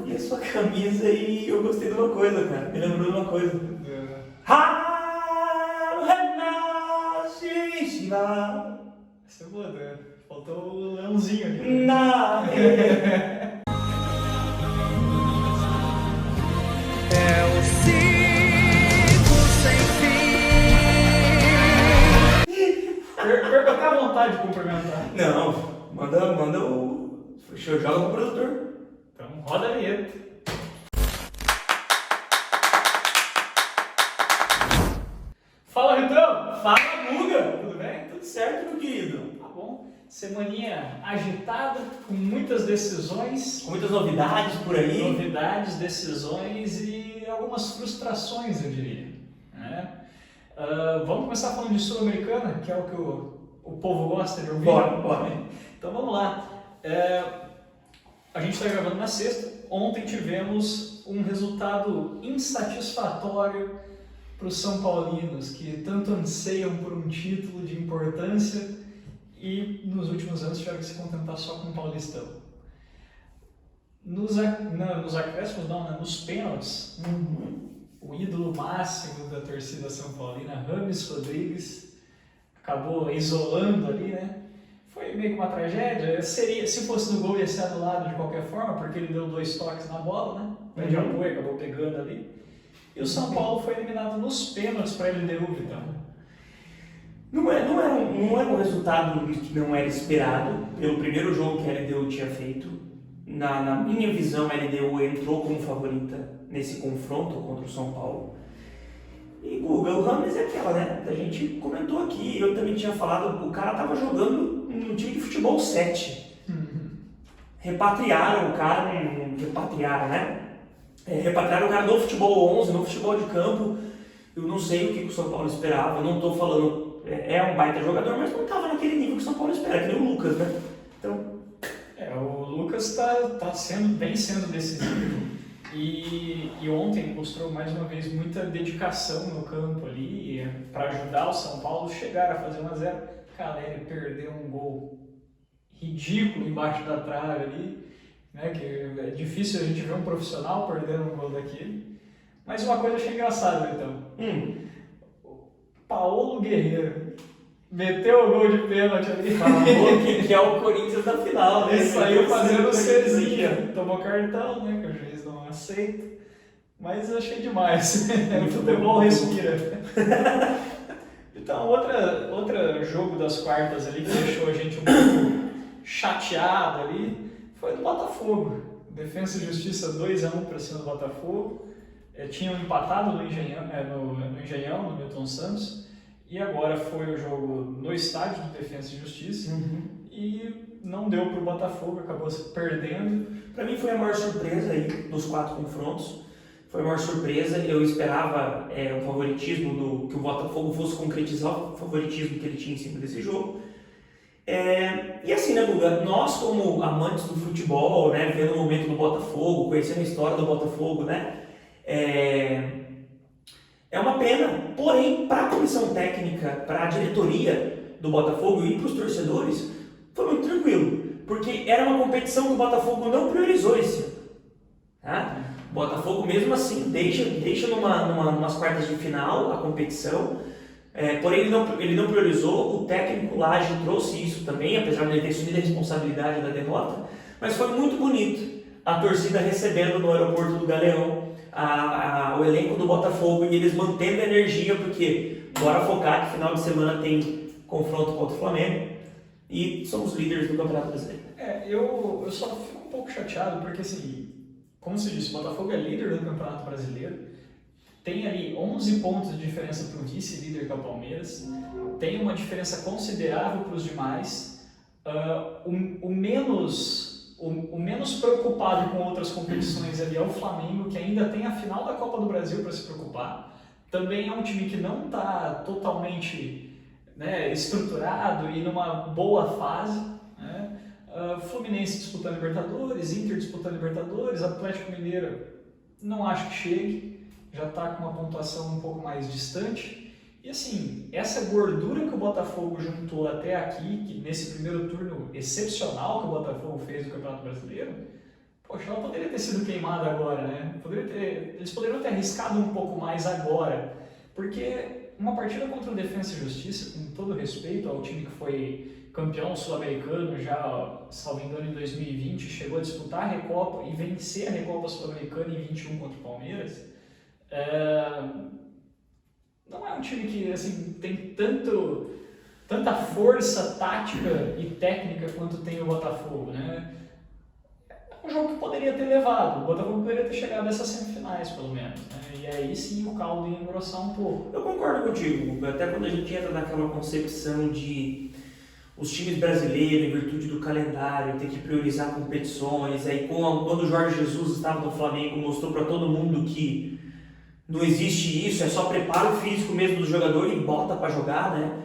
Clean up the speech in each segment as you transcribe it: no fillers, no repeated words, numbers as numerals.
vi a sua camisa e eu gostei de uma coisa, cara. Me lembrou de uma coisa. Essa é boa, né? Faltou o leãozinho aqui. É o ciclo sem fim. Perco até a vontade de cumprimentar. Não, manda o... Joga pro produtor. Então, roda a vinheta. Fala, Ritão! Fala, Guga! Tudo bem? Tudo certo, meu querido? Tá bom. Semaninha agitada, com muitas decisões, Com muitas novidades por aí. novidades, decisões e algumas frustrações, eu diria. Né? Vamos começar falando de Sul-Americana, que é o que o povo gosta de ouvir. Bora. Então vamos lá. A gente está gravando na sexta. Ontem tivemos um resultado insatisfatório para os São Paulinos, que tanto anseiam por um título de importância e nos últimos anos tiveram que se contentar só com o Paulistão. Nos acréscimos, não, né? Nos pênaltis, o ídolo máximo da torcida São Paulina, Rames Rodrigues, acabou isolando ali, né? Foi meio que uma tragédia. Se fosse no gol ia ser anulado de qualquer forma, porque ele deu 2 toques na bola, né? O pé de apoio acabou pegando ali. E o São Paulo foi eliminado nos pênaltis para ele LDU, então. Não era um resultado que não era esperado pelo primeiro jogo que a LDU tinha feito. Na minha visão, a LDU entrou como favorita nesse confronto contra o São Paulo. E Guga, o Rames é aquela, né? A gente comentou aqui, eu também tinha falado, o cara tava jogando no time de futebol 7. Repatriaram o cara, repatriaram, né? Repatriaram o cara no futebol 11, no futebol de campo. Eu não sei o que o São Paulo esperava, eu não tô falando, é um baita jogador, mas não tava naquele nível que o São Paulo espera, que nem o Lucas, né? Então... o Lucas vem sendo decisivo. E ontem mostrou mais uma vez muita dedicação no campo ali para ajudar o São Paulo a chegar a fazer 1-0. Cara, ele perdeu um gol ridículo embaixo da trave ali, né? Que é difícil a gente ver um profissional perdendo um gol daquele. Mas uma coisa eu achei engraçada, então. O Paulo Guerreiro meteu o gol de pênalti ali. Falou que é o Corinthians da final, né? Ele saiu fazendo Cezinha, tomou cartão, né? Que o juiz não aceita. Mas eu achei demais. O futebol respira. Então, outro jogo das quartas ali que deixou a gente um pouco chateado ali foi do Botafogo. Defensa e Justiça 2-1 para cima do Botafogo. Tinham empatado no Engenhão, no Milton Santos. E agora foi o jogo no estádio do Defensa e Justiça e não deu para o Botafogo, acabou se perdendo. Para mim foi a maior surpresa aí dos 4 confrontos. Foi a maior surpresa. Eu esperava um favoritismo, que o Botafogo fosse concretizar o favoritismo que ele tinha em cima desse jogo. E assim, né, Guga? Nós, como amantes do futebol, né, vendo o momento do Botafogo, conhecendo a história do Botafogo, né? É uma pena, porém, para a comissão técnica, para a diretoria do Botafogo e para os torcedores, foi muito tranquilo, porque era uma competição que o Botafogo não priorizou esse ano. Tá? O Botafogo, mesmo assim, deixa numas quartas de final a competição, porém ele não priorizou. O técnico Lage trouxe isso também, apesar de ele ter assumido a responsabilidade da derrota, mas foi muito bonito a torcida recebendo no aeroporto do Galeão o elenco do Botafogo e eles mantendo a energia, porque bora focar que final de semana tem confronto contra o Flamengo e somos líderes do Campeonato Brasileiro. Eu só fico um pouco chateado porque, assim, como se disse, o Botafogo é líder do Campeonato Brasileiro, tem ali 11 pontos de diferença para o vice-líder, que é o Palmeiras, tem uma diferença considerável para os demais, o menos preocupado com outras competições ali é o Flamengo, que ainda tem a final da Copa do Brasil para se preocupar. Também é um time que não está totalmente, né, estruturado e numa boa fase. Né? Fluminense disputando Libertadores, Inter disputando Libertadores, Atlético Mineiro não acho que chegue, já está com uma pontuação um pouco mais distante. E assim, essa gordura que o Botafogo juntou até aqui, que nesse primeiro turno excepcional que o Botafogo fez no Campeonato Brasileiro, Poxa, ela poderia ter sido queimada agora, né? Eles poderiam ter arriscado um pouco mais agora, porque uma partida contra o Defensa e Justiça, com todo respeito ao time que foi campeão sul-americano já, salvo engano, em 2020, chegou a disputar a Recopa e vencer a Recopa Sul-Americana em 21 contra o Palmeiras, não é um time que assim, tem tanta força tática e técnica quanto tem o Botafogo, né? É um jogo que poderia ter levado, o Botafogo poderia ter chegado a essas semifinais, pelo menos, né? E aí sim o caldo ia engrossar um pouco. Eu concordo contigo, Hugo. Até quando a gente entra naquela concepção de os times brasileiros, em virtude do calendário, ter que priorizar competições, aí quando o Jorge Jesus estava no Flamengo, mostrou para todo mundo que não existe isso, é só preparo físico mesmo do jogador e bota para jogar, né?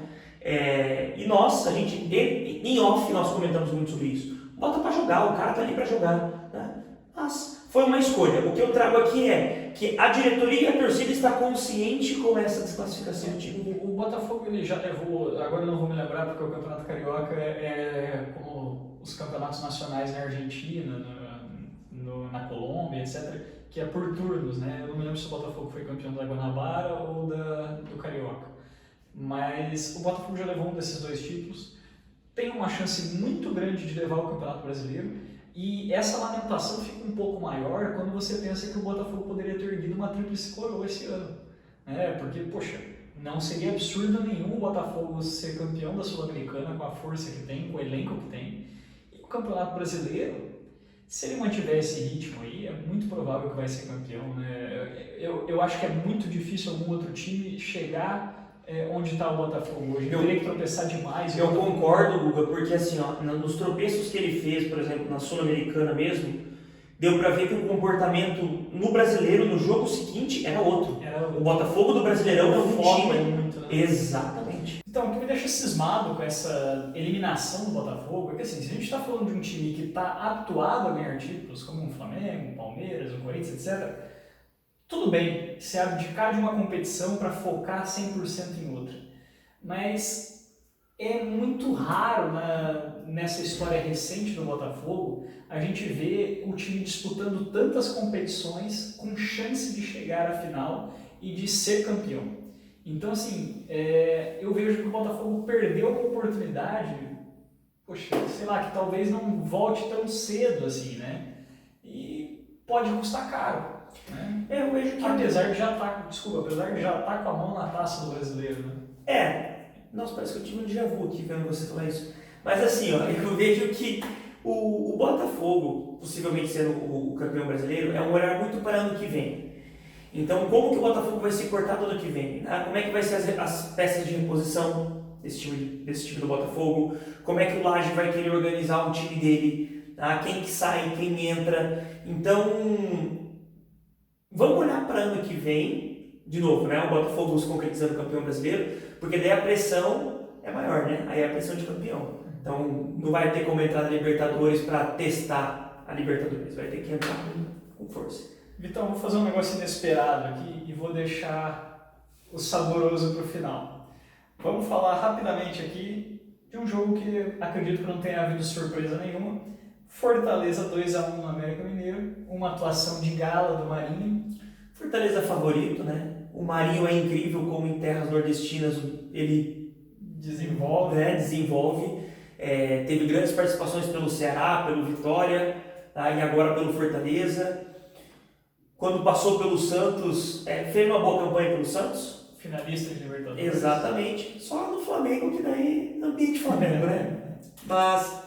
E nós, em off, nós comentamos muito sobre isso. Bota para jogar, o cara tá ali para jogar, né? Mas foi uma escolha. O que eu trago aqui é que a diretoria e a torcida está consciente com essa desclassificação do time. O Botafogo ele já levou, agora eu não vou me lembrar porque o Campeonato Carioca é como os campeonatos nacionais na Argentina, na Colômbia, etc., que é por turnos, né? Eu não me lembro se o Botafogo foi campeão da Guanabara ou do Carioca. Mas o Botafogo já levou um desses dois títulos, tem uma chance muito grande de levar o Campeonato Brasileiro, e essa lamentação fica um pouco maior quando você pensa que o Botafogo poderia ter erguido uma tríplice coroa esse ano. Porque, poxa, não seria absurdo nenhum o Botafogo ser campeão da Sul-Americana com a força que tem, com o elenco que tem. E o Campeonato Brasileiro, se ele mantiver esse ritmo aí, é muito provável que vai ser campeão, né? Eu acho que é muito difícil algum outro time chegar onde está o Botafogo hoje. Teria que tropeçar demais. Eu concordo, Guga, porque assim, nos tropeços que ele fez, por exemplo, na Sul-Americana mesmo, deu para ver que o comportamento no brasileiro, no jogo seguinte, era outro. O Botafogo do Brasileirão é um time. Muito, né? Exatamente. Então, o que me deixa cismado com essa eliminação do Botafogo é que, assim, se a gente está falando de um time que está habituado a ganhar títulos, como o Flamengo, o Palmeiras, o Corinthians, etc., tudo bem se abdicar de uma competição para focar 100% em outra. Mas é muito raro nessa história recente do Botafogo a gente ver o time disputando tantas competições com chance de chegar à final e de ser campeão. Então, assim, eu vejo que o Botafogo perdeu uma oportunidade, poxa, sei lá, que talvez não volte tão cedo assim, né? E pode custar caro, né? Eu vejo que... Apesar de já estar com a mão na taça do brasileiro, né? Nossa, parece que eu tive um déjà vu aqui vendo você falar isso. Mas assim, eu vejo que o Botafogo, possivelmente sendo o campeão brasileiro, é um olhar muito para ano que vem. Então, como que o Botafogo vai se portar no ano que vem? Né? Como é que vai ser as peças de reposição desse time do Botafogo? Como é que o Lage vai querer organizar o time dele? Tá? Quem que sai, quem entra? Então, vamos olhar para ano que vem, de novo, né? O Botafogo se concretizando campeão brasileiro, porque daí a pressão é maior, né? Aí é a pressão de campeão. Então, não vai ter como entrar na Libertadores para testar a Libertadores, vai ter que entrar com força. Vitão, vou fazer um negócio inesperado aqui e vou deixar o saboroso para o final. Vamos falar rapidamente aqui de um jogo que acredito que não tenha havido surpresa nenhuma. Fortaleza 2-1 no América Mineiro, uma atuação de gala do Marinho. Fortaleza favorito, né? O Marinho é incrível como em terras nordestinas ele desenvolve. Teve grandes participações pelo Ceará, pelo Vitória, tá? E agora pelo Fortaleza. Quando passou pelo Santos, fez uma boa campanha pelo Santos. Finalista de Libertadores. Exatamente. Só no Flamengo, que daí não tem de Flamengo, né? Mas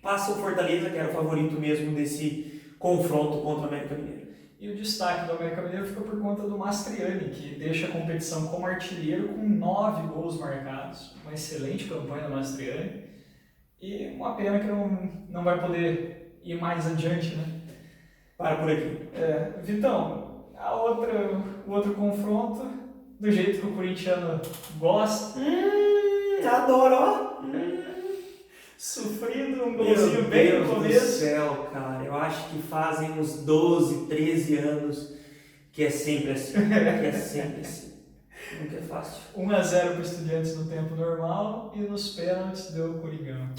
passa o Fortaleza, que era o favorito mesmo desse confronto contra o América Mineiro. E o destaque do América Mineiro fica por conta do Mastriani, que deixa a competição como artilheiro com 9 gols marcados. Uma excelente campanha do Mastriani. E uma pena que não vai poder ir mais adiante, né? Para por aqui. Vitão, o outro confronto, do jeito que o corintiano gosta. Adoro, ó. Sofrido, um golzinho bem no começo. Meu Deus do céu, cara. Eu acho que fazem uns 12, 13 anos que é sempre assim. Nunca é fácil. 1-0 para o Estudiantes no tempo normal e nos pênaltis deu o Coringão.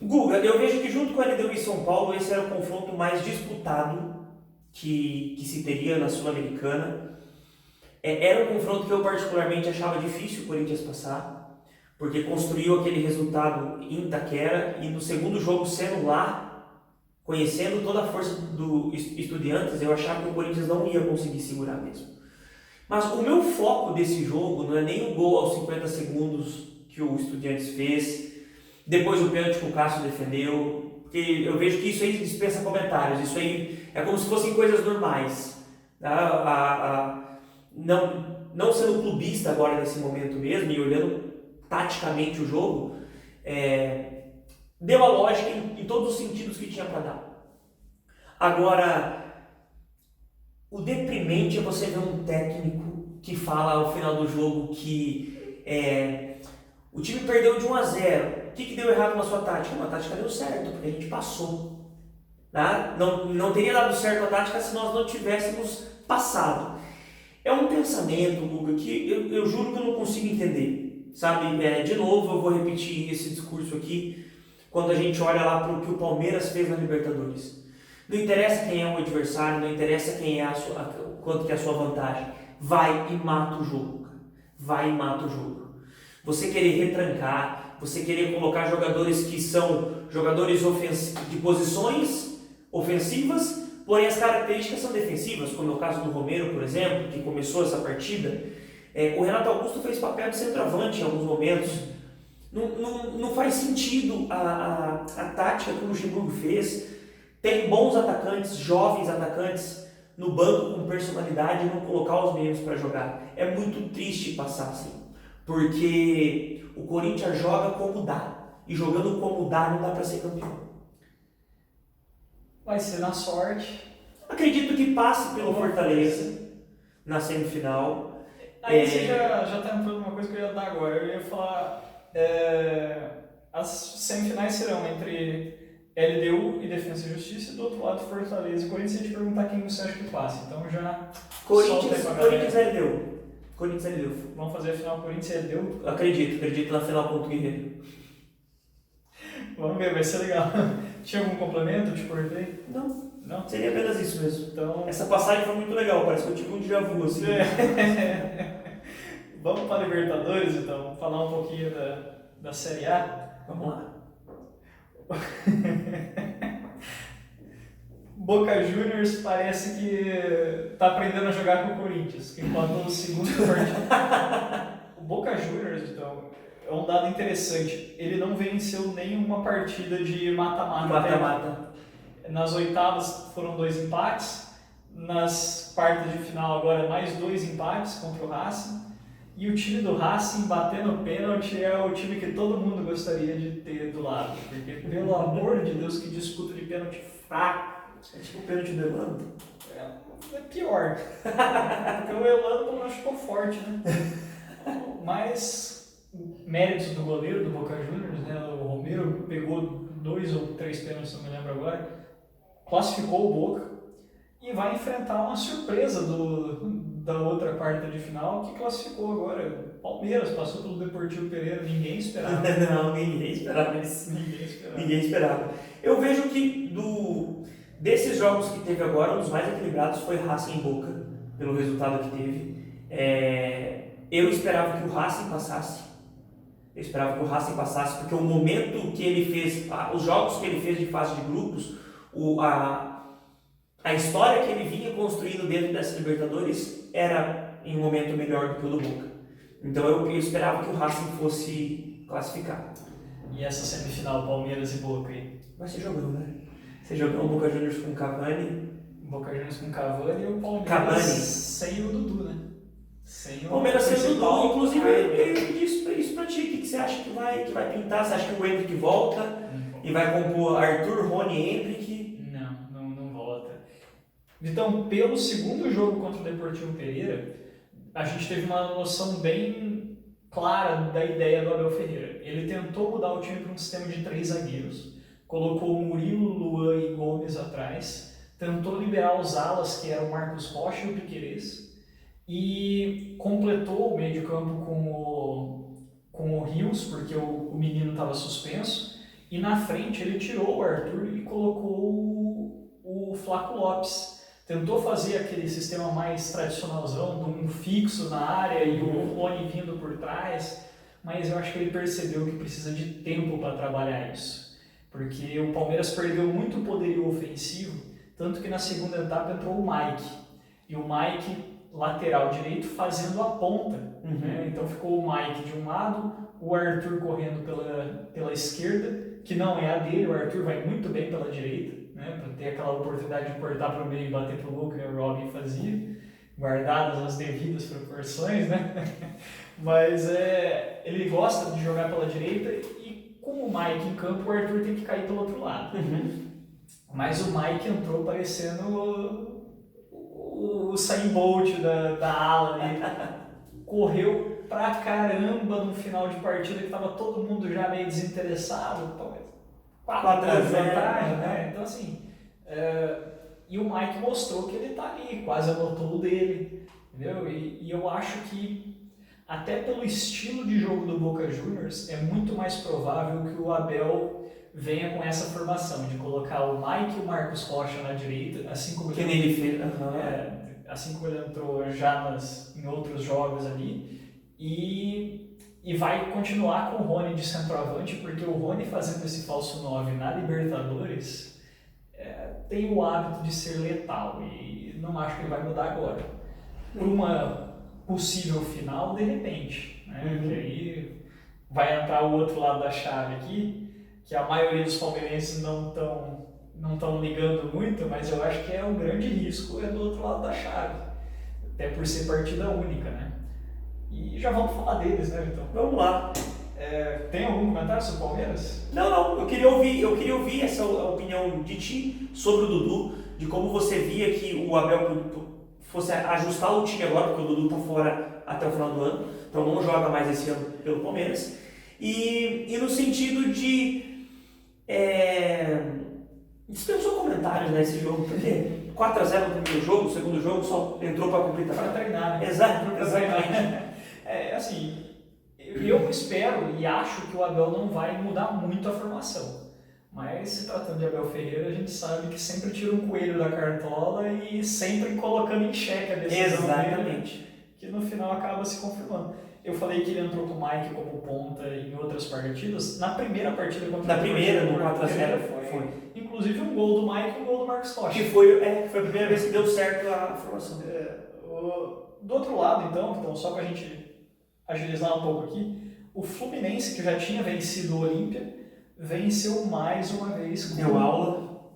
Guga, eu vejo que junto com a LDU e São Paulo, esse era o confronto mais disputado que se teria na Sul-Americana. Era um confronto que eu particularmente achava difícil o Corinthians passar, porque construiu aquele resultado em Itaquera e no segundo jogo sendo lá, conhecendo toda a força do Estudiantes, eu achava que o Corinthians não ia conseguir segurar mesmo. Mas o meu foco desse jogo não é nem o gol aos 50 segundos que o Estudiantes fez, depois o pênalti que o Cássio defendeu, porque eu vejo que isso aí dispensa comentários, isso aí é como se fossem coisas normais. Não sendo clubista agora nesse momento mesmo e olhando taticamente o jogo, deu a lógica em todos os sentidos que tinha para dar. Agora, o deprimente é você ver um técnico que fala ao final do jogo que o time perdeu de 1-0. O que deu errado na sua tática? A tática deu certo, porque a gente passou. Tá? Não teria dado certo a tática se nós não tivéssemos passado. É um pensamento, Guga, que eu juro que eu não consigo entender. Sabe? De novo, eu vou repetir esse discurso aqui quando a gente olha lá para o que o Palmeiras fez na Libertadores. Não interessa quem é o adversário, não interessa quem é quanto que é a sua vantagem. Vai e mata o jogo, cara. Vai e mata o jogo. Você querer retrancar, você querer colocar jogadores que são jogadores de posições ofensivas, porém as características são defensivas, como é o caso do Romero, por exemplo, que começou essa partida. O Renato Augusto fez papel de centroavante em alguns momentos. Não faz sentido a tática que o Luxemburgo fez. Tem bons atacantes, jovens atacantes no banco com personalidade e não colocar os meios para jogar. É muito triste passar assim, porque o Corinthians joga como dá, e jogando como dá não dá para ser campeão. Vai ser na sorte. Acredito que passe pelo Fortaleza na semifinal. Aí você já está entrando numa coisa que eu ia dar agora. Eu ia falar, as semifinais serão entre LDU e Defensa e Justiça, e do outro lado Fortaleza e Corinthians. Se a gente perguntar quem você acha que passa, então já Corinthians LDU. Corinthians LDU. Vamos fazer a final Corinthians e LDU? Acredito na final contra o Guerreiro. Vamos ver, vai ser legal. Tinha algum complemento? Te cortei? Não, seria apenas isso mesmo. Então... Essa passagem foi muito legal, parece que eu tive um déjà vu assim. Vamos para a Libertadores então, falar um pouquinho da Série A. Vamos lá. Boca Juniors parece que tá aprendendo a jogar com o Corinthians, que empatou o segundo partido. O Boca Juniors, então, é um dado interessante. Ele não venceu nenhuma partida de mata-mata. Nas oitavas foram 2 empates, nas quartas de final agora mais 2 empates contra o Racing. E o time do Racing batendo pênalti é o time que todo mundo gostaria de ter do lado. Porque, pelo amor de Deus, que disputa de pênalti fraco. É tipo o pênalti do Elano? É pior. Porque o Elano pelo menos ficou forte, né? Mas méritos do goleiro do Boca Juniors, né? O Romero pegou 2 ou 3 pênaltis, não me lembro agora. Classificou o Boca e vai enfrentar uma surpresa da outra quarta de final que classificou agora. Palmeiras passou pelo Deportivo Pereira, ninguém esperava. Não, ninguém esperava isso. Ninguém esperava. Eu vejo que desses jogos que teve agora, um dos mais equilibrados foi Racing e Boca, pelo resultado que teve. Eu esperava que o Racing passasse. Porque o momento que ele fez, os jogos que ele fez de fase de grupos, a história que ele vinha construindo dentro dessa Libertadores era em um momento melhor do que o do Boca. Então eu esperava que o Racing fosse classificar. E essa semifinal, Palmeiras e Boca aí? Vai ser jogão, né? Você jogou o Boca Juniors com Cavani. Boca Juniors com Cavani e o Palmeiras Cavani. sem o Dudu, né? O Palmeiras sem o Dudu, inclusive ele disse isso pra ti. O que você acha que vai pintar? Você acha que o Endrick volta e vai compor Arthur, Rony e Endrick? Não volta. Então, pelo segundo jogo contra o Deportivo Pereira, a gente teve uma noção bem clara da ideia do Abel Ferreira. Ele tentou mudar o time para um sistema de 3 zagueiros, colocou Murilo, Luan e Gomes atrás, tentou liberar os alas, que eram o Marcos Rocha e o Piquerez, e completou o meio de campo com o Rios, porque o menino estava suspenso, E na frente ele tirou o Arthur e colocou o Flaco Lopes. Tentou fazer aquele sistema mais tradicionalzão, de um fixo na área e o Rony vindo por trás, mas eu acho que ele percebeu que precisa de tempo para trabalhar isso. Porque o Palmeiras perdeu muito poderio ofensivo, tanto que na segunda etapa entrou o Mike. E o Mike, lateral direito, fazendo a ponta. Né? Então ficou o Mike de um lado, o Arthur correndo pela esquerda, que não é a dele, o Arthur vai muito bem pela direita, né? Para ter aquela oportunidade de cortar para o meio e bater para o gol que o Robin fazia, guardadas as devidas proporções, né? Mas ele gosta de jogar pela direita e com o Mike em campo, o Arthur tem que cair pelo outro lado. Mas o Mike entrou parecendo o Usain Bolt da ala ali. Correu pra caramba no final de partida, que estava todo mundo já meio desinteressado. 4 gols de vantagem, né? Então assim, e o Mike mostrou que ele tá ali, quase anotou o dele, entendeu? E eu acho que até pelo estilo de jogo do Boca Juniors, é muito mais provável que o Abel venha com essa formação, de colocar o Mike e o Marcos Rocha na direita, assim como que ele fez. Assim como ele entrou já em outros jogos ali, e vai continuar com o Rony de centroavante, porque o Rony fazendo esse falso 9 na Libertadores tem o hábito de ser letal, e não acho que ele vai mudar agora. Por uma possível final, de repente, né? Que aí vai entrar o outro lado da chave aqui, que a maioria dos palmeirenses não estão ligando muito, mas eu acho que o grande risco do outro lado da chave, até por ser partida única, né? E já vamos falar deles, né, Vitão? Vamos lá. Tem algum comentário sobre o Palmeiras? Não, eu queria ouvir essa opinião de ti sobre o Dudu, de como você via que o Abel fosse ajustar o time agora, porque o Dudu está fora até o final do ano, então não joga mais esse ano pelo Palmeiras, e no sentido de dispensou comentários nesse jogo, porque 4-0 no primeiro jogo, no segundo jogo só entrou para cumprir para treinar, né? Exatamente. Assim, eu espero e acho que o Abel não vai mudar muito a formação. Mas se tratando de Abel Ferreira, a gente sabe que sempre tira um coelho da cartola e sempre colocando em xeque a decisão dele, que no final acaba se confirmando. Eu falei que ele entrou com o Mike como ponta em outras partidas. Na primeira partida contra o primeira, no 4-0, foi. Inclusive um gol do Mike e um gol do Marcos Rocha. Que foi a primeira vez que deu certo a formação. Do outro lado, então, só para a gente agilizar um pouco aqui, o Fluminense, que já tinha vencido o Olímpia, venceu mais uma vez com deu aula.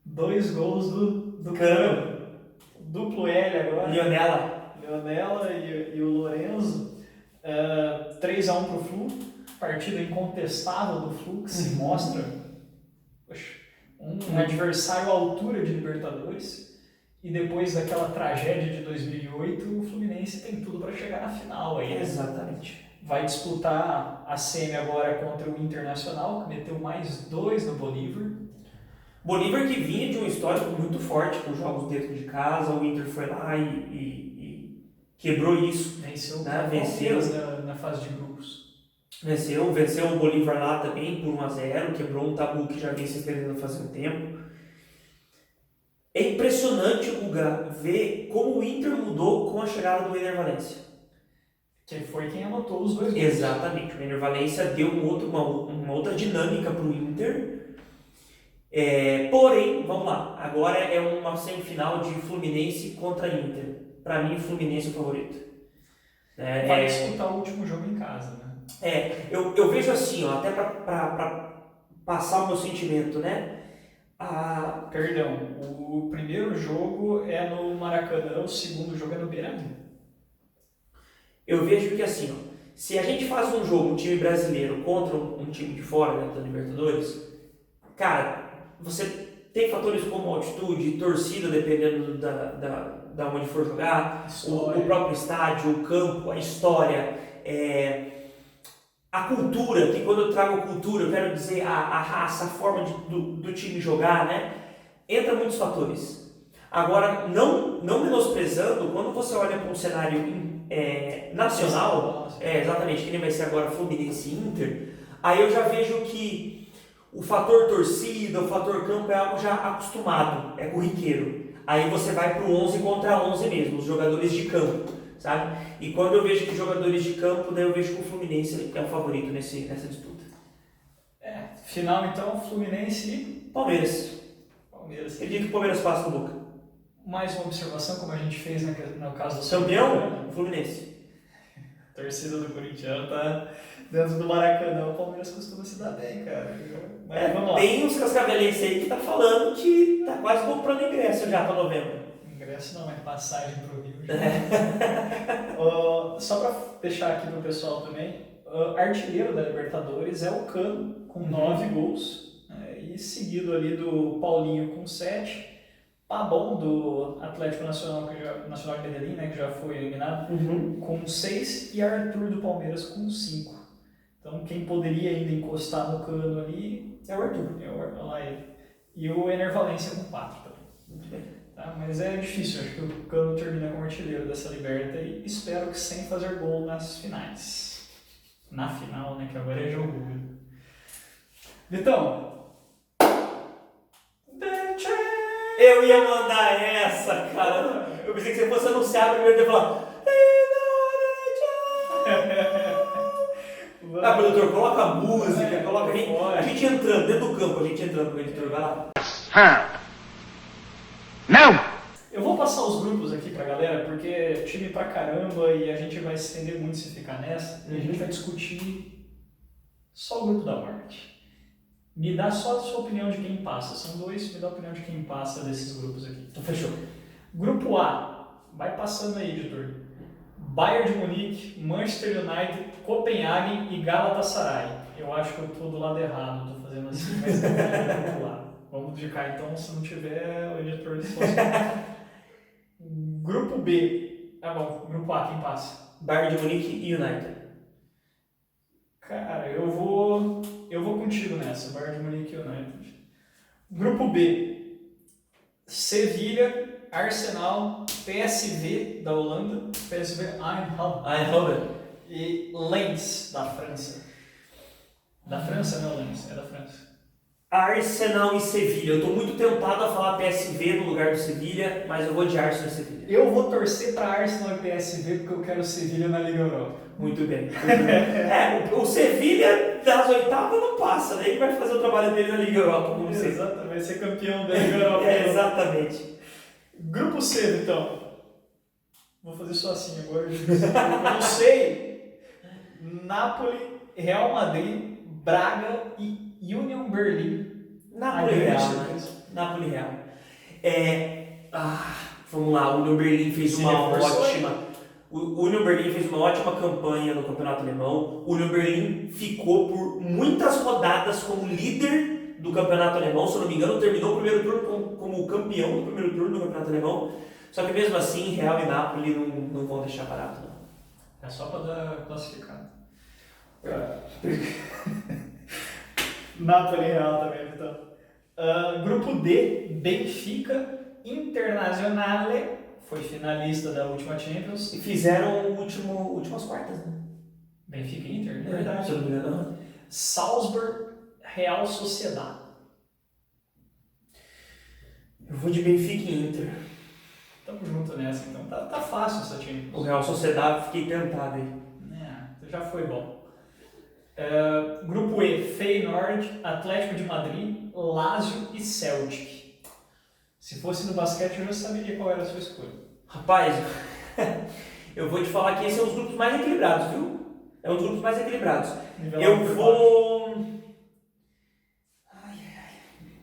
2 gols do Cano. Duplo L agora. Leonela e o Lorenzo. 3-1 pro Flu. Partida incontestável do Flu, que se mostra um adversário à altura de Libertadores. E depois daquela tragédia de 2008, o Fluminense tem tudo para chegar na final aí. Exatamente. Vai disputar a semi agora contra o Internacional, que meteu mais 2 no Bolívar. Bolívar que vinha de um histórico muito forte com jogos dentro de casa, o Inter foi lá e quebrou isso. Venceu na fase de grupos. Venceu o Bolívar lá também por 1-0, quebrou um tabu que já vinha se estendendo faz um tempo. É impressionante, Guga, ver como o Inter mudou com a chegada do Ener Valencia. Que foi quem anotou os 2 gols. Exatamente, o Ener Valencia deu uma outra dinâmica para o Inter. Porém, vamos lá, agora é uma semifinal de Fluminense contra Inter. Para mim, o Fluminense é o favorito. Vai disputar o último jogo em casa, né? Eu vejo assim, ó, até para passar o meu sentimento, né? Perdão, o primeiro jogo é no Maracanã, o segundo jogo é no Beira-Rio. Eu vejo que assim, ó, se a gente faz um jogo, um time brasileiro contra um time de fora, né, da Libertadores, cara, você tem fatores como altitude, torcida, dependendo da onde for jogar, o próprio estádio, o campo, a história, a cultura, que quando eu trago cultura, eu quero dizer a raça, a forma do time jogar, né? Entra muitos fatores. Agora, não menosprezando, quando você olha para um cenário nacional, exatamente, que nem vai ser agora Fluminense e Inter, Aí eu já vejo que o fator torcida, o fator campo é algo já acostumado, é corriqueiro. Aí você vai pro 11 contra 11 mesmo, os jogadores de campo, sabe? E quando eu vejo que jogadores de campo, daí eu vejo que o Fluminense é o favorito nessa disputa. Final então, Fluminense e Palmeiras. Palmeiras. Acredito que o Palmeiras passa no Boca. Mais uma observação, como a gente fez no caso do Campeão? Fluminense. A torcida do Corinthians tá dentro do Maracanã. O Palmeiras costuma se dar bem, cara. Mas vamos lá. Tem uns cascavelenses aí que tá falando que tá quase comprando ingresso já para novembro. Ingresso não, é passagem pro Rio. Só pra deixar aqui pro pessoal também, artilheiro da Libertadores é o Cano, com 9 gols, e seguido ali do Paulinho com 7, Pabon do Atlético Nacional de Medellín, né, que já foi eliminado, com 6, e Arthur do Palmeiras com 5. Então quem poderia ainda encostar no Cano ali É o Arthur. olha lá ele. E o Ener Valencia com 4 também. Muito bem. Tá, mas é difícil, acho que o Cano termina como artilheiro dessa Liberta e espero que sem fazer gol nas finais. Na final, né, que agora é jogo. Vitão. Eu ia mandar essa, cara. Eu pensei que você fosse anunciar primeiro e falar. Ah, produtor, coloca a música, coloca a gente entrando dentro do campo, a gente entrando com o editor, vai lá. Não! Eu vou passar os grupos aqui pra galera, porque é time pra caramba e a gente vai se estender muito se ficar nessa. E a gente vai discutir só o grupo da morte. Me dá só a sua opinião de quem passa. São 2, me dá a opinião de quem passa desses grupos aqui. Então fechou. Grupo A, vai passando aí, editor. Bayern de Munique, Manchester United, Copenhagen e Galatasaray. Eu acho que eu tô do lado errado, tô fazendo assim, mas é o grupo A. Vamos de cá então, se não tiver, o editor Grupo B. Ah, bom, grupo A, quem passa? Bayern de Munique e United. Cara, eu vou contigo nessa, Bayern de Munique e United. Grupo B. Sevilha, Arsenal, PSV da Holanda, PSV Eindhoven e Lens da França. Da França, não, Lens, é da França. Arsenal e Sevilha. Eu tô muito tentado a falar PSV no lugar do Sevilha, mas eu vou de Arsenal e Sevilha. Eu vou torcer para Arsenal e PSV porque eu quero Sevilha na Liga Europa. Muito bem. O Sevilha das oitavas não passa, né? Ele vai fazer o trabalho dele na Liga Europa, como sempre. Exatamente, vai ser campeão da Liga Europa. Exatamente. Grupo C, então. Vou fazer só assim agora. Eu não sei. Napoli, Real Madrid, Braga e Union Berlin. Napoli Real, né? Napoli Real. Vamos lá, o Union Berlin fez uma ótima. O Union Berlin fez uma ótima campanha no campeonato alemão. O Union Berlin ficou por muitas rodadas como líder do campeonato alemão. Se eu não me engano, terminou o primeiro turno como campeão do primeiro turno do campeonato alemão. Só que mesmo assim, Real e Napoli não vão deixar barato, não. É só para dar classificado. Napoli Real também, então. Grupo D, Benfica, Internazionale, foi finalista da última Champions. E fizeram últimas quartas, né? Benfica e Inter, É verdade. Se eu não me engano. Salzburg, Real Sociedad. Eu vou de Benfica e Inter. Tamo junto nessa, então. Tá fácil essa Champions. O Real Sociedad, fiquei tentado aí. Já foi bom. Grupo E, Feyenoord, Atlético de Madrid, Lazio e Celtic. Se fosse no basquete, eu já saberia qual era a sua escolha. Rapaz, eu vou te falar que esse é um dos grupos mais equilibrados, viu? É um dos grupos mais equilibrados. Eu vou...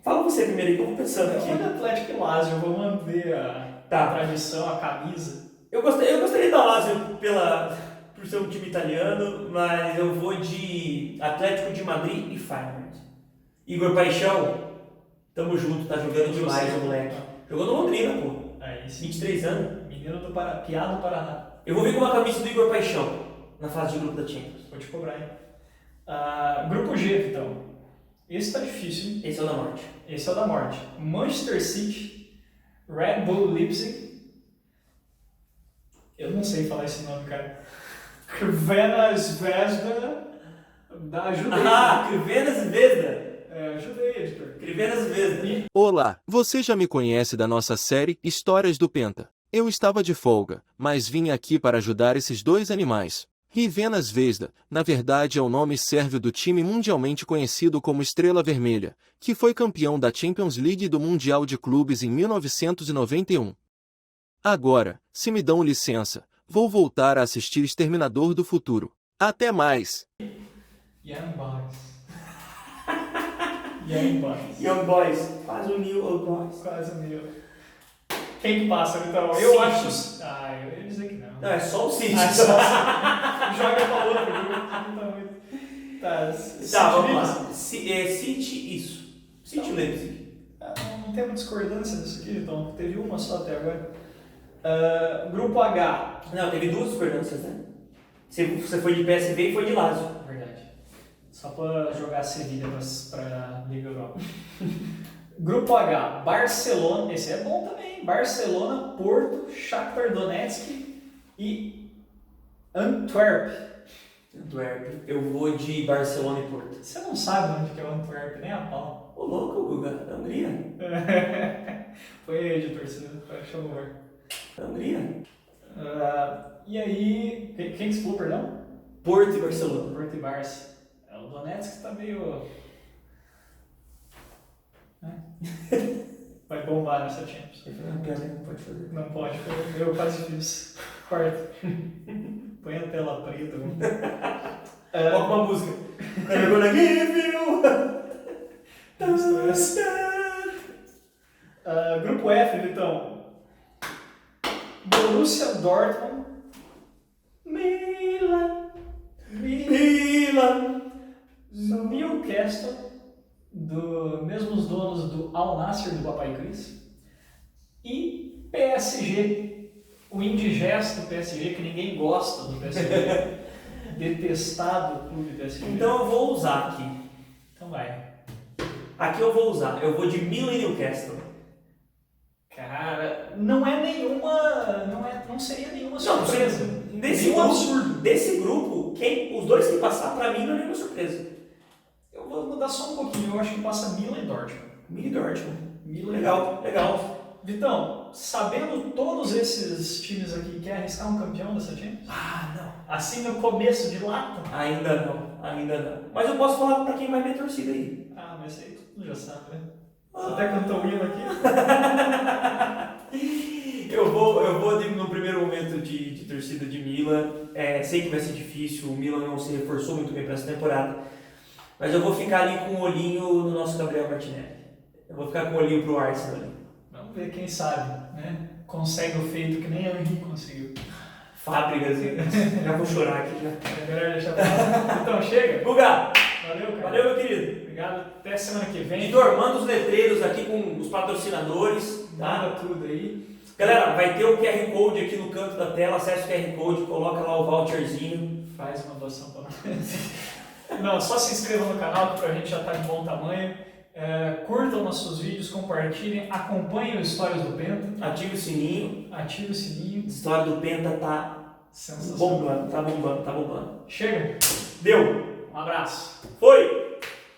Fala você primeiro aí, que eu vou pensando Eu aqui. vou de Atlético e Lazio, eu vou manter a tradição, a camisa. Eu gostaria da Lazio por ser um time italiano, mas eu vou de Atlético de Madrid e Feyenoord. Igor Paixão, tamo junto, tá jogando demais o moleque. Jogou no Londrina, pô. Aí sim. 23 anos. Menino do Piá do Paraná. Eu vou vir com uma camisa do Igor Paixão na fase de grupo da Champions. Vou te cobrar, hein? Grupo G, então. Esse tá difícil, hein? Esse é o da morte. Esse é o da morte. Manchester City, Red Bull Leipzig. Eu não sei falar esse nome, cara. Crvena Zvezda, Ajuda aí. Ah, Crivena Zvezda. Ajuda aí, editor. Crivena Zvezda. Olá, você já me conhece da nossa série Histórias do Penta. Eu estava de folga, mas vim aqui para ajudar esses dois animais. Crivena Zvezda, na verdade é o nome sérvio do time mundialmente conhecido como Estrela Vermelha, que foi campeão da Champions League e do Mundial de Clubes em 1991. Agora, se me dão licença, vou voltar a assistir Exterminador do Futuro. Até mais! Young Boys. Young Boys. Young Boys. Faz o New Old Boys. Quase o meu. Quem que passa, então? Eu City. acho... eu ia dizer que não. Não, é só o City. Joga pra outro grupo. Tá, vamos lá. City, isso. City Leipzig. Não tem uma discordância nisso aqui, então. Teve uma só até agora. Grupo H. Não, teve duas discordâncias, né? Você foi de PSV e foi de Lazio. Verdade. Só pra jogar a Sevilha pra Liga Europa. Grupo H. Barcelona. Esse é bom também. Barcelona, Porto, Shakhtar Donetsk e Antwerp. Antwerp. Eu vou de Barcelona e Porto. Você não sabe onde que é o Antwerp, nem a pau. Ô, louco, Guga. Da Hungria. Foi aí, editor, você achou o ar. Da Hungria. E aí, quem que você falou, perdão? Porto e Barcelona. Porto e Barça. O Donetsk tá meio... Vai bombar nessa Champions. Não pode fazer. Não pode, eu quase fiz. Corta. Põe a tela preta. Coloca uma música. I'm gonna give you. Grupo F, então. Borussia Dortmund. Milan. Newcastle, mesmos donos do Al Nassr do Papai Cris, e PSG, o indigesto PSG, que ninguém gosta do PSG, detestado clube PSG. Então eu vou usar aqui. Então vai. Aqui eu vou usar. Eu vou de Milan e Newcastle. Cara, não seria nenhuma surpresa. Desse grupo, os dois que passar, pra mim não é nenhuma surpresa. Eu vou mudar só um pouquinho, eu acho que passa Milan e Dortmund. Milan e Dortmund. Milan e Legal. Vitão, sabendo todos esses times aqui, quer arriscar um campeão dessa Champions? Ah, não. Assim no começo de lata? Ainda não. Mas eu posso falar pra quem vai minha torcida aí. Mas aí todo mundo já sabe, né? Você até cantou o hino aqui. Eu vou no primeiro momento de torcida de Milan. Sei que vai ser difícil, o Milan não se reforçou muito bem para essa temporada. Mas eu vou ficar ali com o olhinho no nosso Gabriel Martinelli. Eu vou ficar com o olhinho pro Arsenal ali. Vamos ver quem sabe, né? Consegue o feito que nem a Henrique conseguiu. Fábricas, já vou chorar aqui já. É melhor deixar pra lá. Então, chega. Guga! Valeu, cara. Valeu, meu querido. Obrigado. Até semana que vem. Editor, manda os letreiros aqui com os patrocinadores, tá? Manda tudo aí. Galera, vai ter o QR Code aqui no canto da tela, acessa o QR Code, coloca lá o voucherzinho. Faz uma doação pra nós. Não, só se inscreva no canal, que pra gente já tá de bom tamanho. Curtam nossos vídeos, compartilhem, acompanhem o Histórias do Penta. Ative o sininho. Ative o sininho. A história do Penta tá Sensacional. bombando, tá bombando. Chega. Deu. Um abraço. Foi.